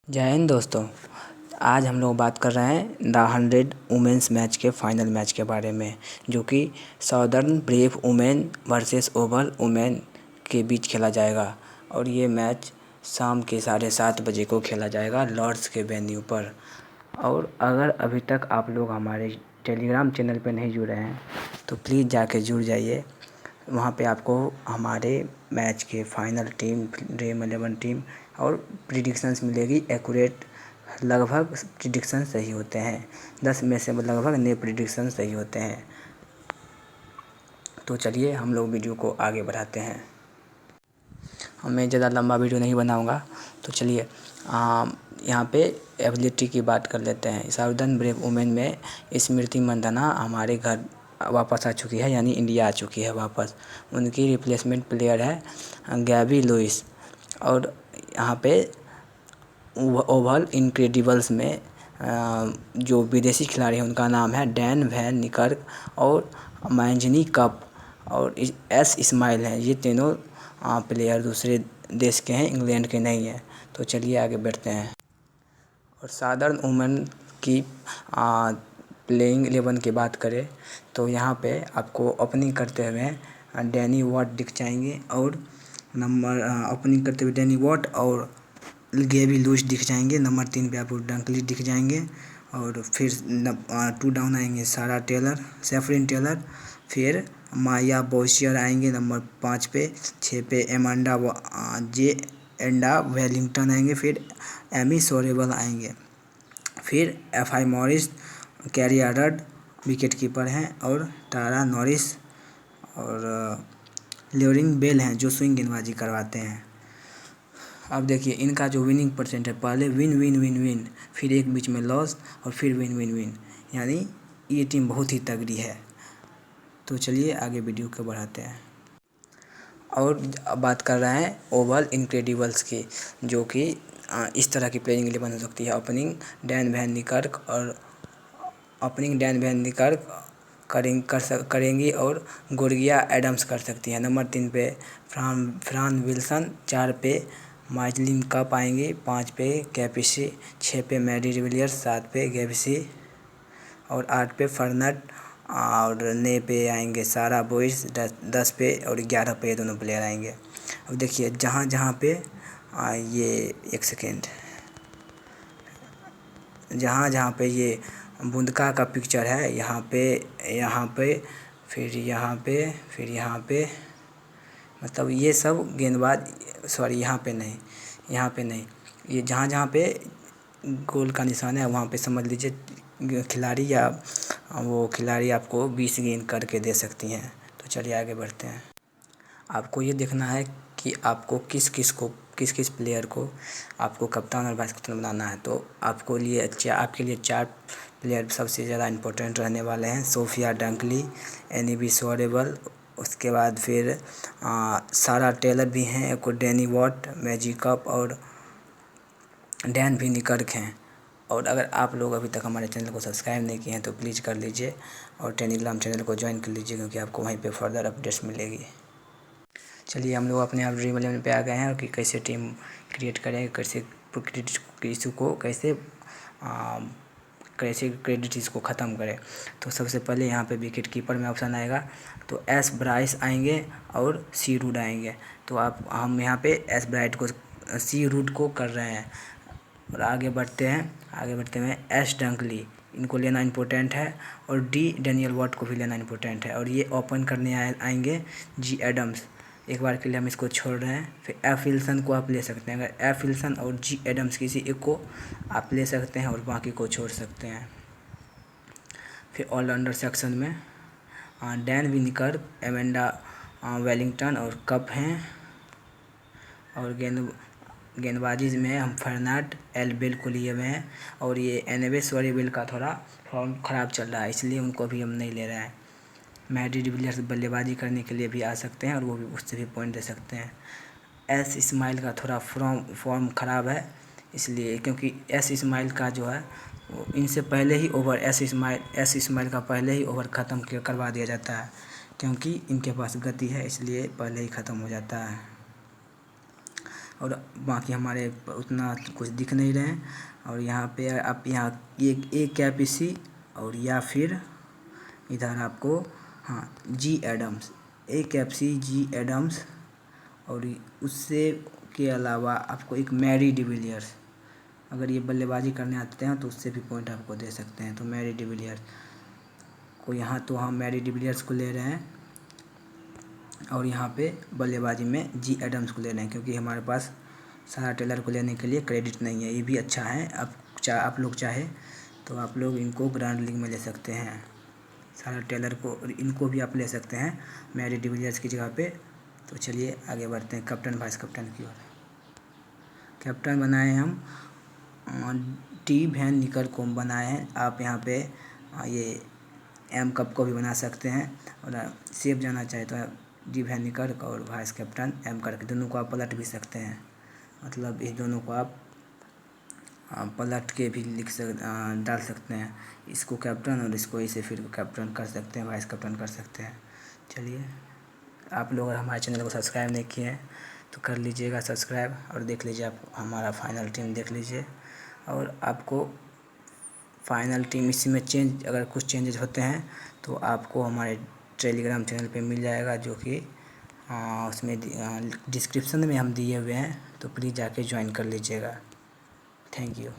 जय हिंद दोस्तों। आज हम लोग बात कर रहे हैं द 100 वुमेंस मैच के फाइनल मैच के बारे में, जो कि southern brave women versus Oval women के बीच खेला जाएगा। और ये मैच शाम के 7:30 बजे को खेला जाएगा लॉर्ड्स के वेन्यू पर। और अगर अभी तक आप लोग हमारे टेलीग्राम चैनल पर नहीं जुड़े हैं तो प्लीज़ जाके जुड़ जाइए। वहाँ पे आपको हमारे मैच के फाइनल टीम, ड्रीम 11 टीम और प्रिडिक्शंस मिलेगी एक्यूरेट। लगभग प्रिडिक्शन सही होते हैं, 10 में से लगभग 9 प्रिडिक्शन सही होते हैं। तो चलिए हम लोग वीडियो को आगे बढ़ाते हैं। मैं ज़्यादा लंबा वीडियो नहीं बनाऊंगा, तो चलिए यहाँ पे एबिलिटी की बात कर लेते हैं। साउदर्न ब्रेव वुमेन में स्मृति मंदाना हमारे घर वापस आ चुकी है, यानी इंडिया आ चुकी है वापस। उनकी रिप्लेसमेंट प्लेयर है गैबी लुइस। और यहाँ पे ओवल इनक्रेडिबल्स में जो विदेशी खिलाड़ी हैं उनका नाम है डैन वैन निकर्क और मैंजनी कप और एस इस्माइल हैं। ये तीनों प्लेयर दूसरे देश के हैं, इंग्लैंड के नहीं हैं। तो चलिए आगे बढ़ते हैं। और साउदर्न वुमेन की प्लेइंग 11 की बात करें तो यहाँ पे आपको ओपनिंग करते हुए डैनी वॉट दिख जाएंगे। और ओपनिंग करते हुए डैनी वॉट और गैबी लुइस दिख जाएंगे। नंबर 3 पे आपको डंकली दिख जाएंगे। और फिर 2 डाउन आएंगे सारा टेलर, सेफरिन टेलर। फिर माया बोशियर आएंगे नंबर 5 पे। 6 पे एंडा वेलिंगटन आएंगे। फिर एमी सोरेबल आएंगे। फिर एफ.आई. मॉरिस, कैरी आर्डर्ड विकेट कीपर हैं। और टारा नॉरिस और ल्यूरिन बेल हैं जो स्विंग गेंदबाजी करवाते हैं। अब देखिए इनका जो विनिंग परसेंट है, पहले विन विन विन विन, फिर एक बीच में लॉस और फिर विन विन विन, यानी ये टीम बहुत ही तगड़ी है। तो चलिए आगे वीडियो को बढ़ाते हैं। और अब बात कर रहे हैं ओवल इनक्रेडिबल्स की, जो कि इस तरह की प्लेइंग 11 हो सकती है। ओपनिंग डैन वैन निकर्क करेंगी और गोर्गिया एडम्स कर सकती हैं। नंबर 3 पे फ्रान विल्सन, 4 पे माइजलिन कप आएंगी, 5 पे कैपिसी, 6 पे मैडी डिविलियर्स, 7 पे गैबिसी और 8 पे फर्नट और 9 पे आएंगे सारा बोइस, 10 पे और 11 पे ये दोनों प्लेयर आएंगे। अब देखिए जहाँ पे ये एक सेकेंड, जहाँ पे ये बूंदका का पिक्चर है, यहाँ पे फिर यहाँ पे मतलब ये सब गेंदबाज, सॉरी यहाँ पे नहीं, ये जहाँ पे गोल का निशान है वहाँ पे समझ लीजिए खिलाड़ी या वो खिलाड़ी आपको 20 गेंद करके दे सकती हैं। तो चलिए आगे बढ़ते हैं। आपको ये देखना है कि आपको किस किस प्लेयर को आपको कप्तान और वाइस कप्तान बनाना है। तो आपके लिए 4 प्लेयर सबसे ज़्यादा इम्पोर्टेंट रहने वाले हैं। सोफिया डंकली, एनी सोरेबल, उसके बाद फिर सारा टेलर भी हैं, एक डैनी वॉट, मैजिक कप और डैन भी निकर्क हैं। और अगर आप लोग अभी तक हमारे चैनल को सब्सक्राइब नहीं किए हैं तो प्लीज़ कर लीजिए और टेलीग्राम चैनल को ज्वाइन कर लीजिए, क्योंकि आपको वहीं पे फर्दर अपडेट्स मिलेगी। चलिए हम लोग अपने आप ड्रीम 11 पे आ गए हैं और कि कैसे टीम क्रिएट करें, कैसे इशू को कैसे क्रेडिट इसको ख़त्म करें। तो सबसे पहले यहाँ पे विकेट कीपर में ऑप्शन आएगा, तो एस ब्राइस आएंगे और सी रूड आएंगे। तो हम यहाँ पे सी रूड को कर रहे हैं। और आगे बढ़ते हैं एस डंकली, इनको लेना इम्पोर्टेंट है। और डी डैनियल वॉट को भी लेना इम्पोर्टेंट है। और ये ओपन करने आएंगे जी एडम्स। एक बार के लिए हम इसको छोड़ रहे हैं। फिर एफ विल्सन को आप ले सकते हैं। अगर एफ विल्सन और जी एडम्स किसी एक को आप ले सकते हैं और बाकी को छोड़ सकते हैं। फिर ऑलराउंडर सेक्शन में डैन विनिकर, एमेंडा वेलिंगटन और कप हैं। और गेंदबाजी में हम फर्नांड एल बेल को लिए हुए हैं। और ये एनवे सोरेबल का थोड़ा फॉर्म ख़राब चल रहा है, इसलिए उनको भी हम नहीं ले रहे हैं। मैडी डिविलियर्स बल्लेबाजी करने के लिए भी आ सकते हैं और वो भी उससे भी पॉइंट दे सकते हैं। एस इस्माइल का थोड़ा फॉर्म ख़राब है, इसलिए क्योंकि एस इस्माइल का जो है इनसे पहले ही ओवर एस इस्माइल का पहले ही ओवर ख़त्म करवा दिया जाता है, क्योंकि इनके पास गति है, इसलिए पहले ही ख़त्म हो जाता है। और बाकी हमारे उतना कुछ दिख नहीं रहे हैं। और यहाँ पे आप यहाँ ए कैपिसी और या फिर इधर आपको हाँ जी एडम्स, ए कैप्सी जी एडम्स, और उससे के अलावा आपको एक मैरी डिविलियर्स, अगर ये बल्लेबाजी करने आते हैं तो उससे भी पॉइंट आपको दे सकते हैं। तो मैरी डिविलियर्स को यहाँ तो हम मैरी डिविलियर्स को ले रहे हैं और यहाँ पे बल्लेबाजी में जी एडम्स को ले रहे हैं, क्योंकि हमारे पास सारा टेलर को लेने के लिए क्रेडिट नहीं है। ये भी अच्छा है, आप लोग चाहे तो आप लोग इनको ग्रैंड लीग में ले सकते हैं, सारा टेलर को, और इनको भी आप ले सकते हैं मैरी डिविलियर्स की जगह पे। तो चलिए आगे बढ़ते हैं कैप्टन वाइस कैप्टन की ओर। कैप्टन बनाए हम टी वैन निकर को बनाए हैं। आप यहाँ पे ये एम कप को भी बना सकते हैं, और सेफ जाना चाहे तो डी वैन निकर और वाइस कैप्टन एम करके दोनों को आप पलट भी सकते हैं। मतलब इस दोनों को आप पलट के भी डाल सकते हैं, इसको कैप्टन और इसको इसे फिर कैप्टन कर सकते हैं, वाइस कैप्टन कर सकते हैं। चलिए, आप लोग अगर हमारे चैनल को सब्सक्राइब नहीं किए हैं तो कर लीजिएगा सब्सक्राइब, और देख लीजिए आप हमारा फाइनल टीम देख लीजिए। और आपको फाइनल टीम इसी में चेंज, अगर कुछ चेंजेस होते हैं तो आपको हमारे टेलीग्राम चैनल पे मिल जाएगा, जो कि उसमें डिस्क्रिप्शन में हम दिए हुए हैं, तो प्लीज़ जाके ज्वाइन कर लीजिएगा। Thank you.